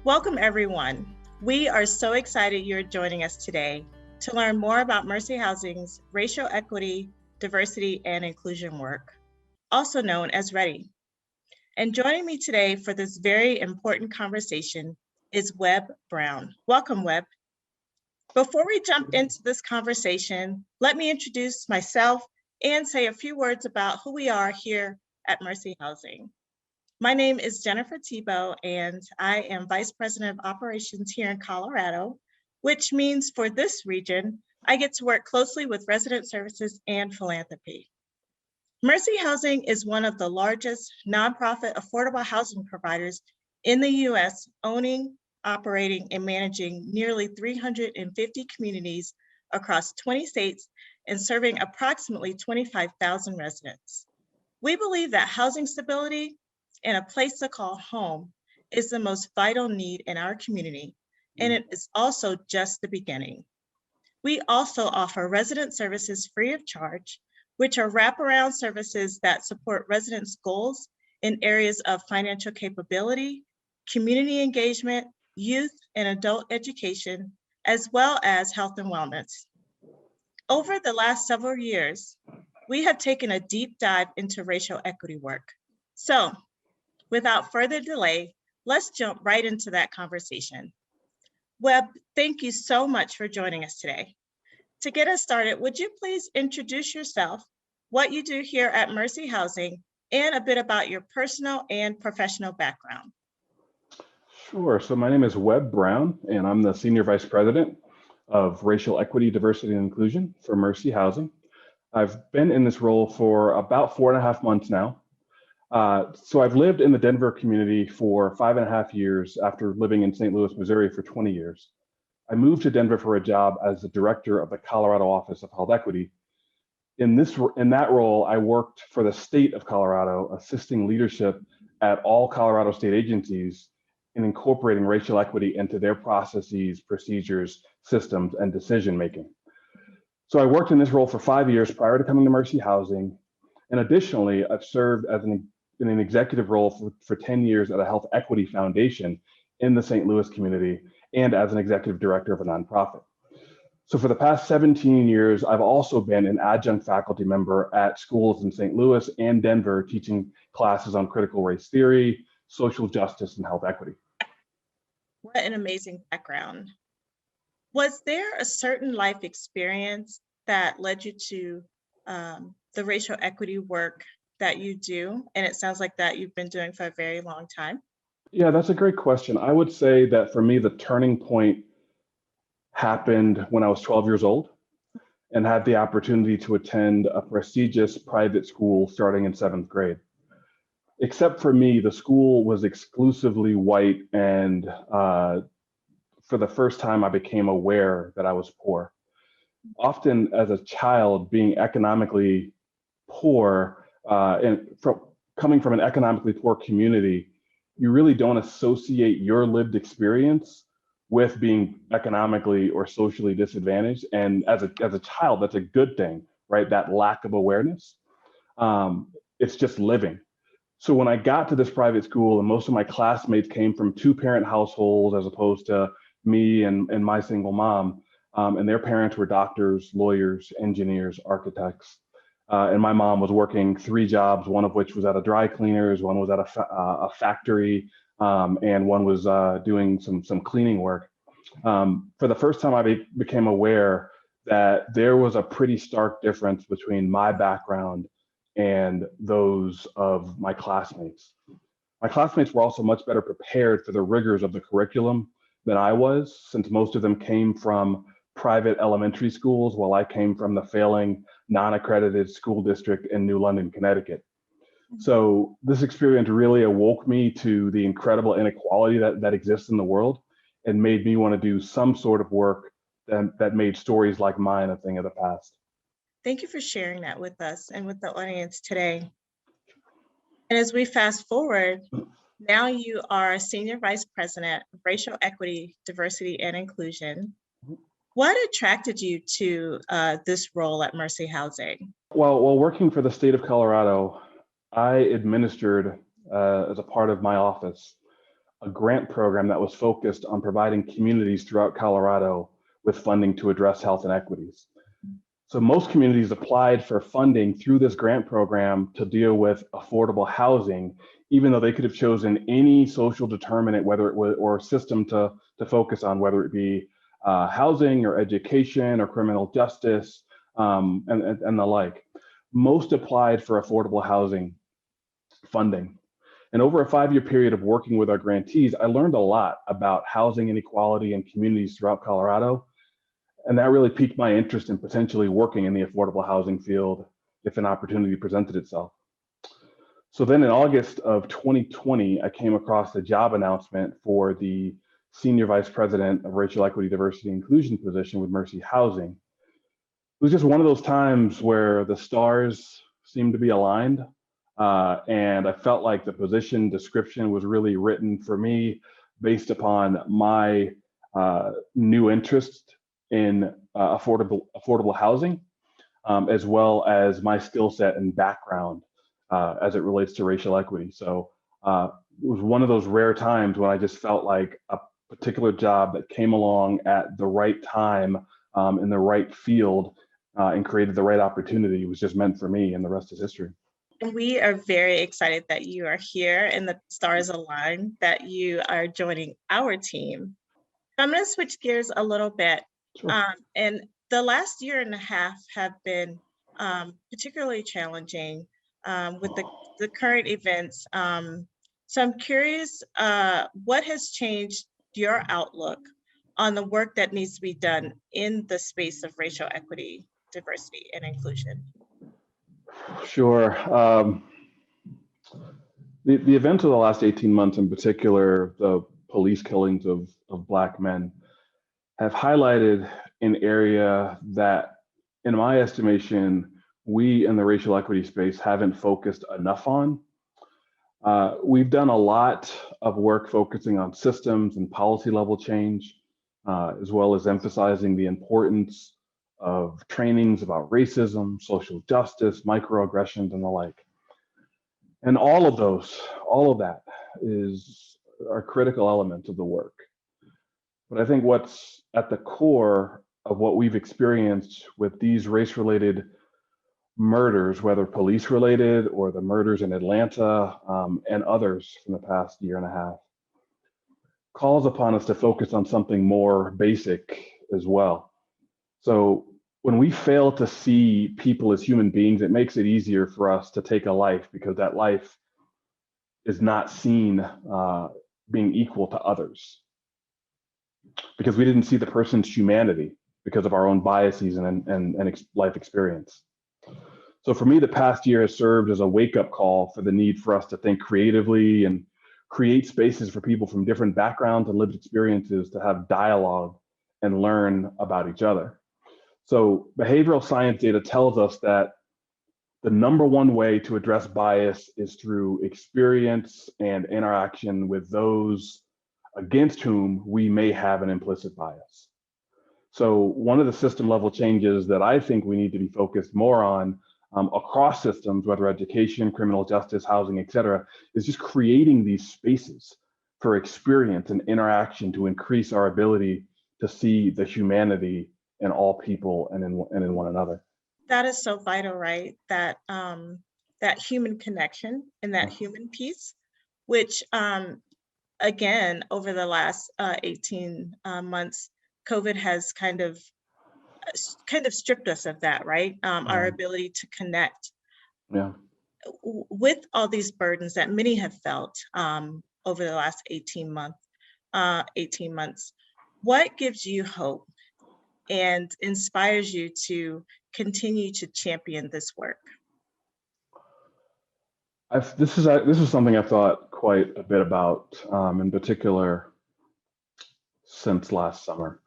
Welcome, everyone. We are so excited you're joining us today to learn more about Mercy Housing's racial equity, diversity, and inclusion work, also known as REDI. And joining me today for this very important conversation is Webb Brown. Welcome, Webb. Before we jump into this conversation, let me introduce myself and say a few words about who we are here at Mercy Housing. My name is Jennifer Tebow, and I am Vice President of Operations here in Colorado, which means for this region, I get to work closely with resident services and philanthropy. Mercy Housing is one of the largest nonprofit affordable housing providers in the U.S., owning, operating, and managing nearly 350 communities across 20 states and serving approximately 25,000 residents. We believe that housing stability and a place to call home is the most vital need in our community, and it is also just the beginning. We also offer resident services free of charge, which are wraparound services that support residents' goals in areas of financial capability, community engagement, youth and adult education, as well as health and wellness. Over the last several years, we have taken a deep dive into racial equity work. So, without further delay, let's jump right into that conversation. Webb, thank you so much for joining us today. To get us started, would you please introduce yourself, what you do here at Mercy Housing, and a bit about your personal and professional background? Sure. So my name is Webb Brown, and I'm the Senior Vice President of Racial Equity, Diversity, and Inclusion for Mercy Housing. I've been in this role for about 4.5 months now. So I've lived in the Denver community for 5.5 years after living in St. Louis, Missouri for 20 years. I moved to Denver for a job as the director of the Colorado Office of Health Equity. In that role, I worked for the state of Colorado, assisting leadership at all Colorado state agencies in incorporating racial equity into their processes, procedures, systems, and decision-making. So I worked in this role for 5 years prior to coming to Mercy Housing. And additionally, I've served as in an executive role for 10 years at a health equity foundation in the St. Louis community and as an executive director of a nonprofit. So for the past 17 years, I've also been an adjunct faculty member at schools in St. Louis and Denver, teaching classes on critical race theory, social justice, and health equity. What an amazing background. Was there a certain life experience that led you to the racial equity work that you do? And it sounds like that you've been doing for a very long time. Yeah, that's a great question. I would say that for me, the turning point happened when I was 12 years old and had the opportunity to attend a prestigious private school starting in 7th grade. Except for me, the school was exclusively white, and for the first time, I became aware that I was poor. Often as a child, being economically poor coming from an economically poor community, you really don't associate your lived experience with being economically or socially disadvantaged. And as a child, that's a good thing, right? That lack of awareness. It's just living. So when I got to this private school, and most of my classmates came from 2-parent households as opposed to me and my single mom, and their parents were doctors, lawyers, engineers, architects. And my mom was working 3 jobs, one of which was at a dry cleaners, one was at a factory, and one was doing some cleaning work. For the first time, I became aware that there was a pretty stark difference between my background and those of my classmates. My classmates were also much better prepared for the rigors of the curriculum than I was, since most of them came from private elementary schools, while I came from the failing non-accredited school district in New London, Connecticut. So this experience really awoke me to the incredible inequality that exists in the world and made me want to do some sort of work that made stories like mine a thing of the past. Thank you for sharing that with us and with the audience today. And as we fast forward, now you are a Senior Vice President of Racial Equity, Diversity, and Inclusion. What attracted you to this role at Mercy Housing? Well, while working for the state of Colorado, I administered, as a part of my office, a grant program that was focused on providing communities throughout Colorado with funding to address health inequities. So most communities applied for funding through this grant program to deal with affordable housing, even though they could have chosen any social determinant, whether it was, or system to focus on, whether it be housing or education or criminal justice and the like. Most applied for affordable housing funding. And over a 5-year period of working with our grantees, I learned a lot about housing inequality in communities throughout Colorado. And that really piqued my interest in potentially working in the affordable housing field if an opportunity presented itself. So then in August of 2020, I came across a job announcement for the Senior Vice President of Racial Equity, Diversity, and Inclusion position with Mercy Housing. It was just one of those times where the stars seemed to be aligned. And I felt like the position description was really written for me based upon my new interest in affordable housing, as well as my skill set and background as it relates to racial equity. So it was one of those rare times when I just felt like a particular job that came along at the right time in the right field and created the right opportunity was just meant for me, and the rest is history. We are very excited that you are here and the stars align, that you are joining our team. I'm going to switch gears a little bit. Sure. And the last year and a half have been particularly challenging with the current events. So I'm curious, what has changed your outlook on the work that needs to be done in the space of racial equity, diversity, and inclusion? Sure. The events of the last 18 months, in particular, the police killings of Black men, have highlighted an area that, in my estimation, we in the racial equity space haven't focused enough on. We've done a lot of work focusing on systems and policy level change, as well as emphasizing the importance of trainings about racism, social justice, microaggressions, and the like. And all of that are critical elements of the work. But I think what's at the core of what we've experienced with these race-related murders, whether police-related or the murders in Atlanta and others from the past year and a half, calls upon us to focus on something more basic as well. So when we fail to see people as human beings, it makes it easier for us to take a life because that life is not seen being equal to others, because we didn't see the person's humanity because of our own biases and life experience. So for me, the past year has served as a wake-up call for the need for us to think creatively and create spaces for people from different backgrounds and lived experiences to have dialogue and learn about each other. So behavioral science data tells us that the number one way to address bias is through experience and interaction with those against whom we may have an implicit bias. So one of the system level changes that I think we need to be focused more on across systems, whether education, criminal justice, housing, et cetera, is just creating these spaces for experience and interaction to increase our ability to see the humanity in all people and in one another. That is so vital, right? That that human connection and that human piece, which again, over the last 18 months, COVID has kind of stripped us of that, right? Our ability to connect with all these burdens that many have felt over the last 18 months. What gives you hope and inspires you to continue to champion this work? This is something I've thought quite a bit about, in particular, since last summer.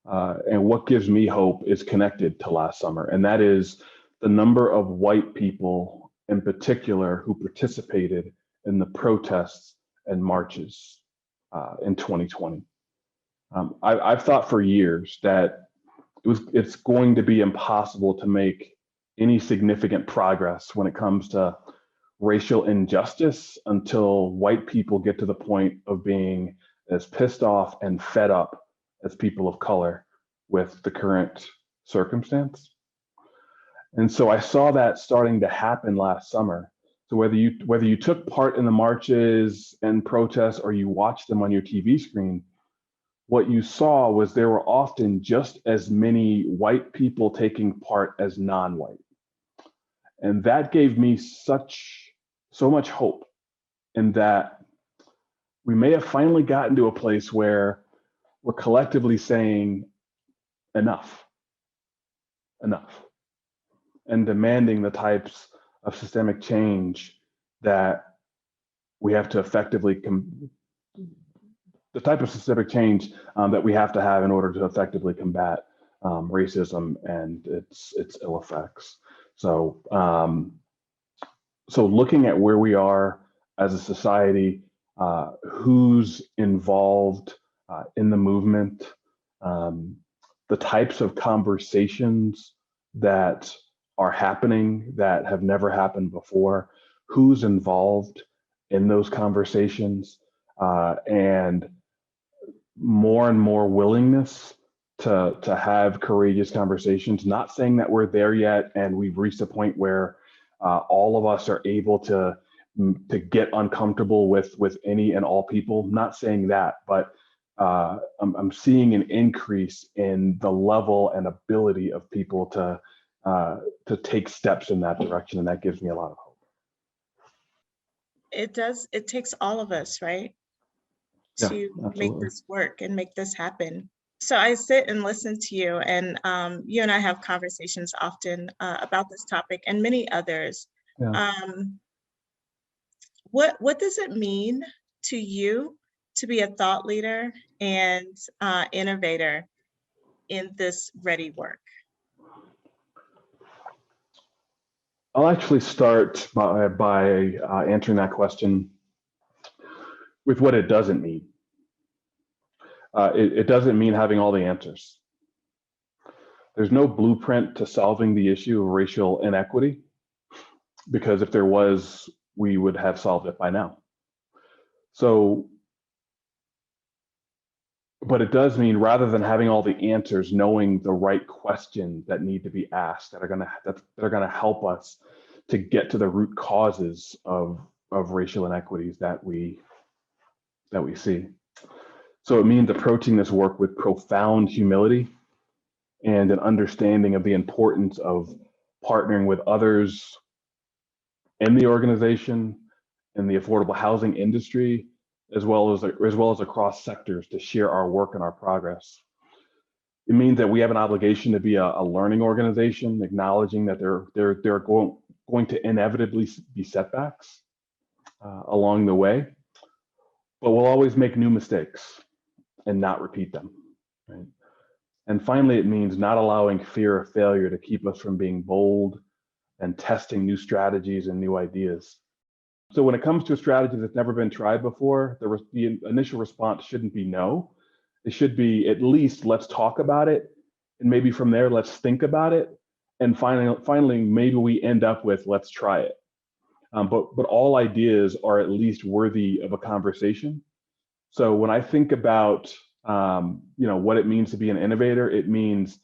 And what gives me hope is connected to last summer, and that is the number of white people in particular who participated in the protests and marches in 2020. I've thought for years that it's going to be impossible to make any significant progress when it comes to racial injustice until white people get to the point of being as pissed off and fed up as people of color with the current circumstance. And so I saw that starting to happen last summer. So whether you took part in the marches and protests or you watched them on your TV screen, what you saw was there were often just as many white people taking part as non-white. And that gave me so much hope in that we may have finally gotten to a place where we're collectively saying enough, and demanding the types of systemic change that we have to effectively the type of systemic change that we have to have in order to effectively combat racism and its ill effects. So, so looking at where we are as a society, who's involved in the movement, the types of conversations that are happening that have never happened before, who's involved in those conversations, and more and more willingness to have courageous conversations. Not saying that we're there yet and we've reached a point where all of us are able to get uncomfortable with any and all people. Not saying that, but I'm seeing an increase in the level and ability of people to take steps in that direction, and that gives me a lot of hope. It does. It takes all of us, right, Yeah, to make absolutely. this work and make this happen. So I sit and listen to you, and you and I have conversations often about this topic and many others. Yeah. What does it mean to you to be a thought leader and innovator in this REDI work? I'll actually start by answering that question with what it doesn't mean. It doesn't mean having all the answers. There's no blueprint to solving the issue of racial inequity, because if there was, we would have solved it by now. So, but it does mean, rather than having all the answers, knowing the right questions that need to be asked that are going to help us to get to the root causes of racial inequities that we see. So it means approaching this work with profound humility and an understanding of the importance of partnering with others in the organization, in the affordable housing industry, as well as across sectors, to share our work and our progress. It means that we have an obligation to be a learning organization, acknowledging that there are going to inevitably be setbacks along the way, but we'll always make new mistakes and not repeat them. Right? And finally, it means not allowing fear of failure to keep us from being bold and testing new strategies and new ideas. So when it comes to a strategy that's never been tried before, the initial response shouldn't be no. It should be, at least, let's talk about it. And maybe from there, let's think about it. And finally, maybe we end up with, let's try it. But all ideas are at least worthy of a conversation. So when I think about what it means to be an innovator, it means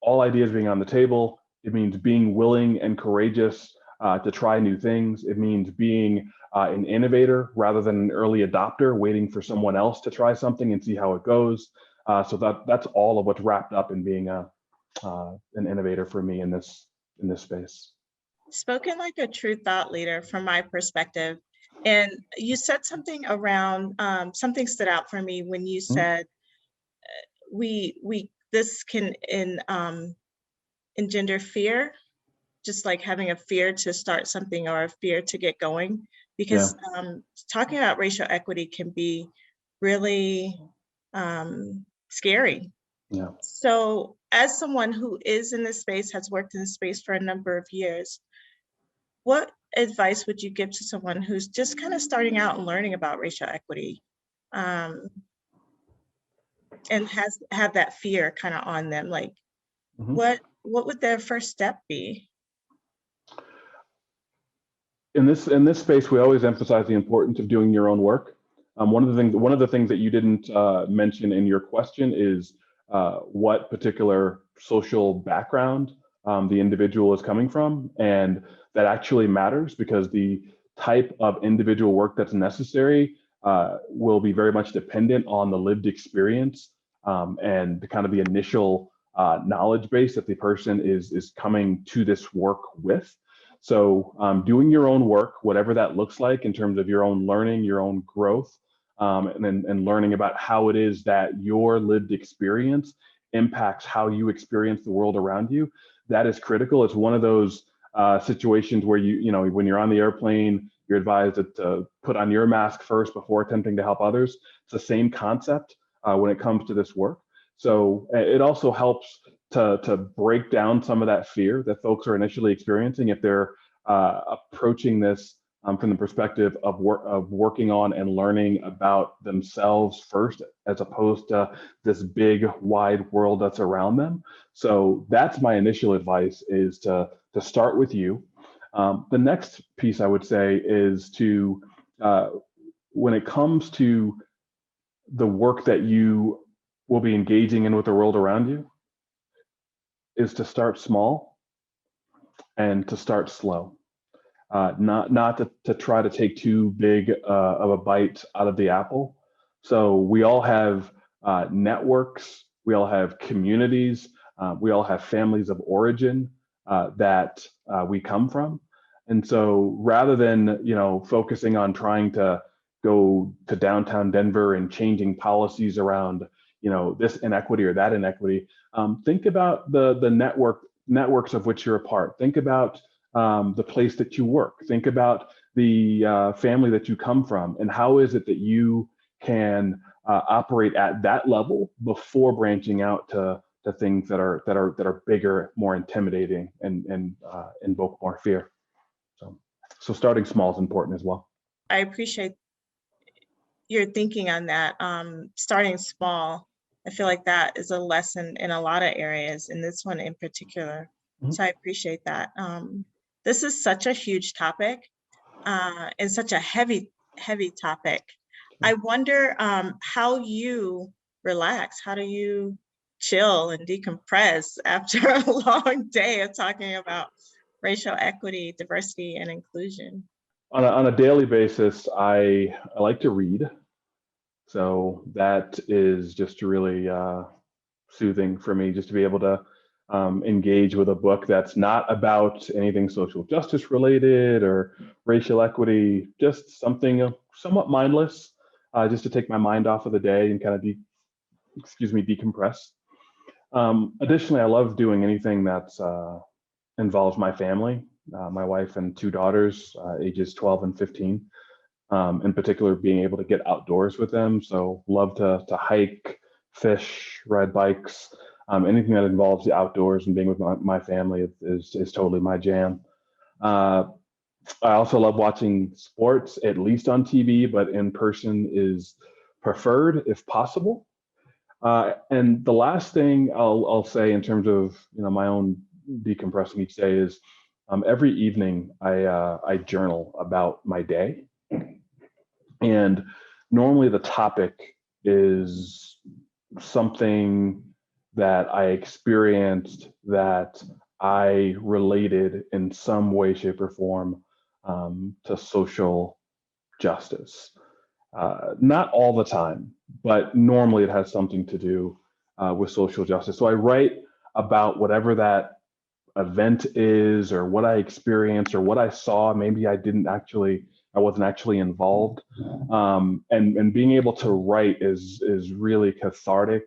all ideas being on the table. It means being willing and courageous to try new things. It means being an innovator rather than an early adopter, waiting for someone else to try something and see how it goes. So that's all of what's wrapped up in being an innovator for me in this space. Spoken like a true thought leader from my perspective. And you said something around, something stood out for me when you said, this can engender fear, just like having a fear to start something or a fear to get going, because talking about racial equity can be really scary. Yeah. So as someone who is in this space, has worked in this space for a number of years, what advice would you give to someone who's just kind of starting out and learning about racial equity, and have that fear kind of on them? Like, what would their first step be? In this space, we always emphasize the importance of doing your own work. One of the things that you didn't mention in your question is what particular social background the individual is coming from, and that actually matters because the type of individual work that's necessary will be very much dependent on the lived experience and the kind of the initial knowledge base that the person is coming to this work with. So doing your own work, whatever that looks like in terms of your own learning, your own growth, and learning about how it is that your lived experience impacts how you experience the world around you, that is critical. It's one of those situations where when you're on the airplane, you're advised to put on your mask first before attempting to help others. It's the same concept when it comes to this work. So it also helps to break down some of that fear that folks are initially experiencing if they're approaching this from the perspective of working on and learning about themselves first, as opposed to this big wide world that's around them. So that's my initial advice, is to start with you. The next piece I would say is to, when it comes to the work that you will be engaging in with the world around you, is to start small and to start slow. Not to try to take too big of a bite out of the apple. So we all have networks, we all have communities, we all have families of origin that we come from. And so rather than focusing on trying to go to downtown Denver and changing policies around this inequity or that inequity, think about the networks of which you're a part. Think about the place that you work. Think about the family that you come from, and how is it that you can operate at that level before branching out to things that are bigger, more intimidating, and invoke more fear. So starting small is important as well. I appreciate your thinking on that. Starting small, I feel like that is a lesson in a lot of areas, in this one in particular. Mhm. So I appreciate that. This is such a huge topic and such a heavy topic. I wonder how you relax. How do you chill and decompress after a long day of talking about racial equity, diversity, and inclusion? On a daily basis, I like to read. So that is just really soothing for me, just to be able to engage with a book that's not about anything social justice related or racial equity, just something somewhat mindless, just to take my mind off of the day and kind of decompress. Additionally, I love doing anything that involves my family, my wife and two daughters, ages 12 and 15. In particular, being able to get outdoors with them. So love to hike, fish, ride bikes, anything that involves the outdoors and being with my family is totally my jam. I also love watching sports, at least on TV, but in person is preferred if possible. And the last thing I'll say in terms of my own decompressing each day is every evening I journal about my day. And normally the topic is something that I experienced that I related in some way, shape, or form to social justice. Not all the time, but normally it has something to do with social justice. So I write about whatever that event is, or what I experienced, or what I saw. Maybe I wasn't actually involved. And being able to write is really cathartic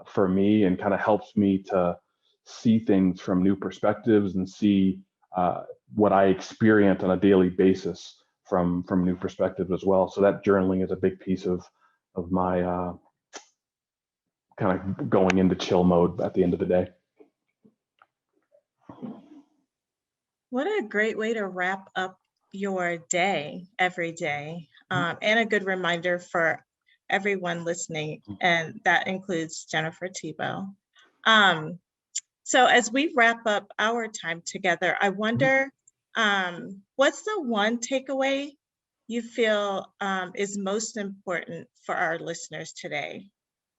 for me, and kind of helps me to see things from new perspectives and see what I experience on a daily basis from new perspectives as well. So that journaling is a big piece of my kind of going into chill mode at the end of the day. What a great way to wrap up your day every day, and a good reminder for everyone listening, and that includes Jennifer Tebow. So as we wrap up our time together, I wonder What's the one takeaway you feel is most important for our listeners today?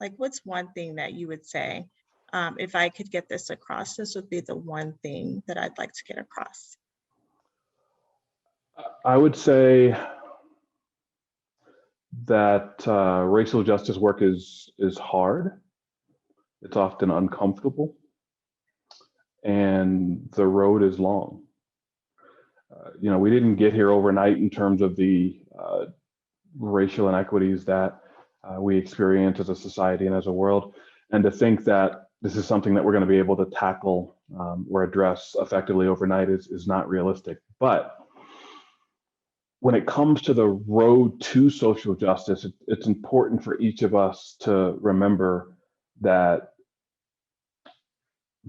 Like, what's one thing that you would say, if I could get this across, this would be the one thing that I'd like to get across? I would say that racial justice work is hard. It's often uncomfortable, and the road is long. We didn't get here overnight in terms of the racial inequities that we experience as a society and as a world. And to think that this is something that we're going to be able to tackle or address effectively overnight is not realistic. But when it comes to the road to social justice, it's important for each of us to remember that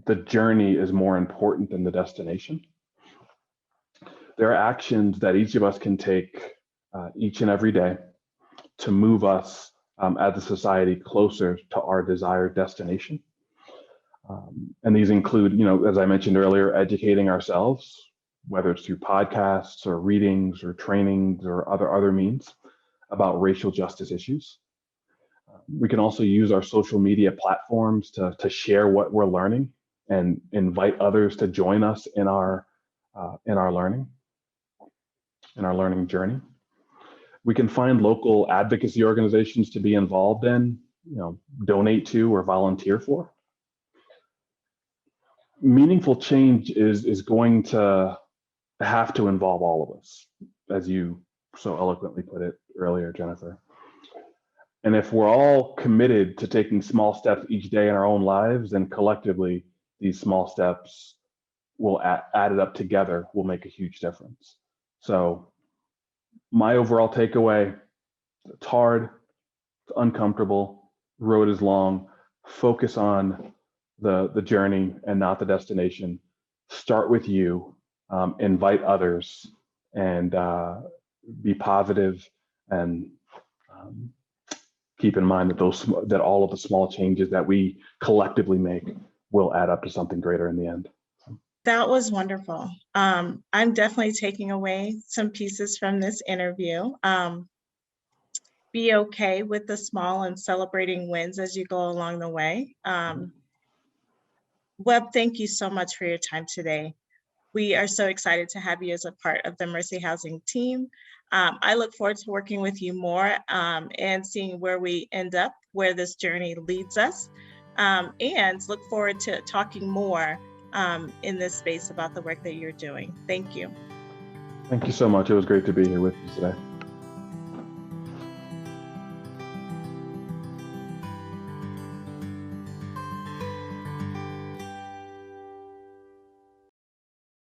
the journey is more important than the destination. There are actions that each of us can take each and every day to move us as a society closer to our desired destination. And these include, as I mentioned earlier, educating ourselves, whether it's through podcasts or readings or trainings or other means about racial justice issues. We can also use our social media platforms to share what we're learning and invite others to join us in our learning journey. We can find local advocacy organizations to be involved in, donate to or volunteer for. Meaningful change is going to have to involve all of us, as you so eloquently put it earlier, Jennifer. And if we're all committed to taking small steps each day in our own lives, then collectively, these small steps will added up together will make a huge difference. So my overall takeaway, it's hard, it's uncomfortable, road is long, focus on the journey and not the destination. Start with you, invite others, and be positive, and keep in mind that all of the small changes that we collectively make will add up to something greater in the end. That was wonderful. I'm definitely taking away some pieces from this interview. Be okay with the small and celebrating wins as you go along the way. Webb, thank you so much for your time today. We are so excited to have you as a part of the Mercy Housing team. I look forward to working with you more and seeing where we end up, where this journey leads us, and look forward to talking more in this space about the work that you're doing. Thank you. Thank you so much. It was great to be here with you today.